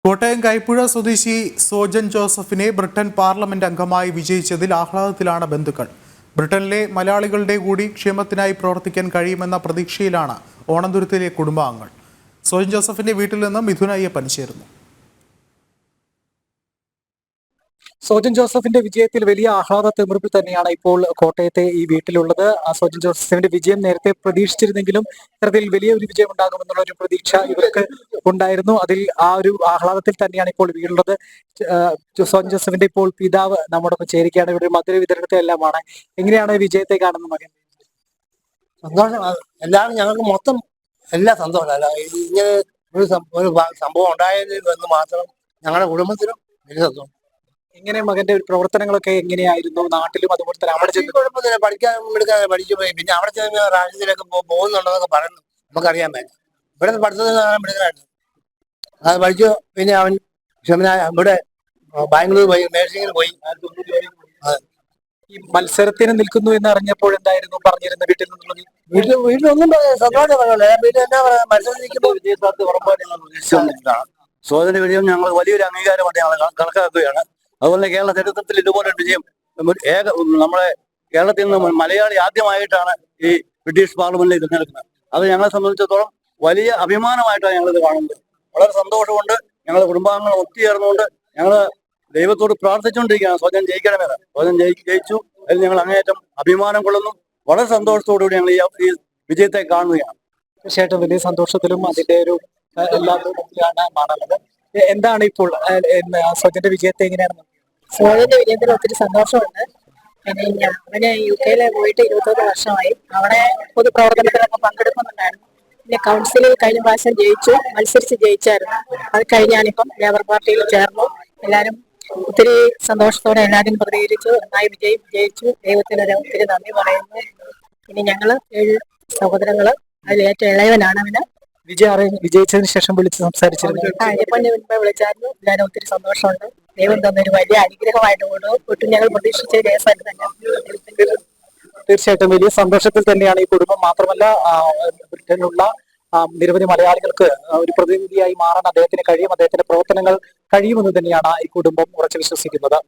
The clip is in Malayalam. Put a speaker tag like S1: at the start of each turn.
S1: കോട്ടയം കൈപ്പുഴ സ്വദേശി സോജൻ ജോസഫിനെ ബ്രിട്ടൻ പാർലമെന്റ് അംഗമായി വിജയിച്ചതിൽ ആഹ്ലാദത്തിലാണ് ബന്ധുക്കൾ. ബ്രിട്ടനിലെ മലയാളികളുടെ കൂടി ക്ഷേമത്തിനായി പ്രവർത്തിക്കാൻ കഴിയുമെന്ന പ്രതീക്ഷയിലാണ് ഓണന്തുരുത്തിലെ കുടുംബാംഗങ്ങൾ. സോജൻ ജോസഫിന്റെ വീട്ടിൽ നിന്ന് മിഥുൻ അയ്യപ്പൻ ചേരുന്നു.
S2: സോജൻ ജോസഫിന്റെ വിജയത്തിൽ വലിയ ആഹ്ലാദ തിമിർപ്പിൽ തന്നെയാണ് ഇപ്പോൾ കോട്ടയത്തെ ഈ വീട്ടിലുള്ളത്. സോജൻ ജോസഫിന്റെ വിജയം നേരത്തെ പ്രതീക്ഷിച്ചിരുന്നെങ്കിലും ഇത്തരത്തിൽ വലിയൊരു വിജയം ഉണ്ടാകുമെന്നുള്ള ഒരു പ്രതീക്ഷ ഇവർക്ക് ഉണ്ടായിരുന്നു. അതിൽ ആ ഒരു ആഹ്ലാദത്തിൽ തന്നെയാണ് ഇപ്പോൾ വീടുള്ളത്. സോജൻ ജോസഫിന്റെ ഇപ്പോൾ പിതാവ് നമ്മോടൊപ്പം ചേരുകയാണ്. ഇവിടെ മധുര വിതരണത്തെ എല്ലാമാണ്. എങ്ങനെയാണ് വിജയത്തെ കാണുന്നത് മകൻ?
S3: സന്തോഷം. എല്ലാവരും ഞങ്ങൾക്ക് മൊത്തം എല്ലാ സന്തോഷമല്ല ഇങ്ങനെ ഒരു സംഭവം ഉണ്ടായതിൽ എന്ന് മാത്രം ഞങ്ങളുടെ കുടുംബത്തിനും വലിയ സന്തോഷം.
S2: എങ്ങനെ മകന്റെ പ്രവർത്തനങ്ങളൊക്കെ എങ്ങനെയായിരുന്നു നാട്ടിലും അതുപോലെ തന്നെ അവിടെ ചെന്ന്?
S3: കുഴപ്പമില്ല, പഠിക്കാൻ എടുക്കാൻ പഠിച്ചു പോയി. പിന്നെ അവിടെ ചെന്ന് രാജ്യത്തിലൊക്കെ പോകുന്നുണ്ടെന്നൊക്കെ പറയുന്നു, നമുക്കറിയാൻ പറ്റും. ഇവിടെ പഠിത്തത്തിൽ മിടുക്കനായിട്ട് അത് പഠിച്ചു. പിന്നെ അവൻ ഇവിടെ ബാംഗ്ലൂർ പോയി, നേഴ്സിംഗിന് പോയി.
S2: ഈ മത്സരത്തിന് നിൽക്കുന്നു എന്ന് അറിഞ്ഞപ്പോൾ എന്തായിരുന്നു പറഞ്ഞിരുന്ന വീട്ടിൽ നിന്നുള്ളത്?
S3: വീട്ടിലൊന്നും സന്തോഷം പറഞ്ഞില്ല. വീട്ടിൽ എന്നാ പറയാ, മത്സരത്തിൽ നിൽക്കുമ്പോൾ വിജയസാധ്യത ഉറപ്പായിട്ടുള്ള
S4: സോദന്റെ വിജയം ഞങ്ങൾ വലിയൊരു അംഗീകാരമായിട്ട് ഞങ്ങൾ കണക്കാക്കുകയാണ്. അതുപോലെ കേരള ചരിത്രത്തിൽ ഇതുപോലൊരു വിജയം നമ്മുടെ കേരളത്തിൽ നിന്ന് മലയാളി ആദ്യമായിട്ടാണ് ഈ ബ്രിട്ടീഷ് പാർലമെന്റിൽ തിരഞ്ഞെടുക്കുന്നത്. അത് ഞങ്ങളെ സംബന്ധിച്ചിടത്തോളം വലിയ അഭിമാനമായിട്ടാണ് ഞങ്ങളിത് കാണുന്നത്. വളരെ സന്തോഷമുണ്ട്. ഞങ്ങളുടെ കുടുംബാംഗങ്ങൾ ഒത്തുചേർന്നുകൊണ്ട് ഞങ്ങൾ ദൈവത്തോട് പ്രാർത്ഥിച്ചുകൊണ്ടിരിക്കുകയാണ് സോജൻ ജയിക്കണമെന്ന്. സോജൻ ജയിച്ചു. അതിൽ ഞങ്ങൾ അങ്ങേയറ്റം അഭിമാനം കൊള്ളുന്നു. വളരെ സന്തോഷത്തോടുകൂടി ഞങ്ങൾ ഈ വിജയത്തെ കാണുകയാണ്.
S2: തീർച്ചയായിട്ടും വലിയ സന്തോഷത്തിലും അതിന്റെ ഒരു എല്ലാവരുമാണ് കാണുന്നത്. എന്താണ് ഇപ്പോൾ സോജന്റെ വിജയത്തെ എങ്ങനെയാണ്?
S5: സോജന്റെ വിജയത്തിൽ ഒത്തിരി സന്തോഷമുണ്ട്. പിന്നെ അവന് UK പോയിട്ട് 21 വർഷമായി. അവിടെ പൊതുപ്രവർത്തനത്തിലൊക്കെ പങ്കെടുക്കുന്നുണ്ടായിരുന്നു. പിന്നെ കൗൺസിലിൽ കഴിഞ്ഞ പ്രാവശ്യം മത്സരിച്ച് ജയിച്ചായിരുന്നു. അത് കഴിഞ്ഞാണിപ്പം ലേബർ പാർട്ടിയിൽ ചേർന്നു. എല്ലാവരും ഒത്തിരി സന്തോഷത്തോടെ എല്ലാവരും പ്രതികരിച്ചു. നന്നായി വിജയിച്ചു. ദൈവത്തിന് ഒത്തിരി നന്ദി പറയുന്നു. ഇനി ഞങ്ങള് 7 സഹോദരങ്ങള്, അതിൽ ഏറ്റവും ഇളയവനാണ് അവന്.
S2: വിജയിച്ചതിന് ശേഷം വിളിച്ച് സംസാരിച്ചിരുന്നു.
S5: മുൻപ് വിളിച്ചായിരുന്നു. എല്ലാവരും ഒത്തിരി സന്തോഷമുണ്ട്. ദൈവം തന്നൊരു വലിയ അനുഗ്രഹമായിട്ട് ഒട്ടും ഞങ്ങൾ പ്രതീക്ഷിച്ച കേസായിട്ട് തന്നെ.
S2: തീർച്ചയായിട്ടും വലിയ സന്തോഷത്തിൽ തന്നെയാണ് ഈ കുടുംബം. മാത്രമല്ല ബ്രിട്ടനിലുള്ള നിരവധി മലയാളികൾക്ക് ഒരു പ്രതിനിധിയായി മാറാൻ അദ്ദേഹത്തിന് കഴിയും. അദ്ദേഹത്തിന്റെ പ്രവർത്തനങ്ങൾ കഴിയുമെന്ന് തന്നെയാണ് ഈ കുടുംബം ഉറച്ചു വിശ്വസിക്കുന്നത്.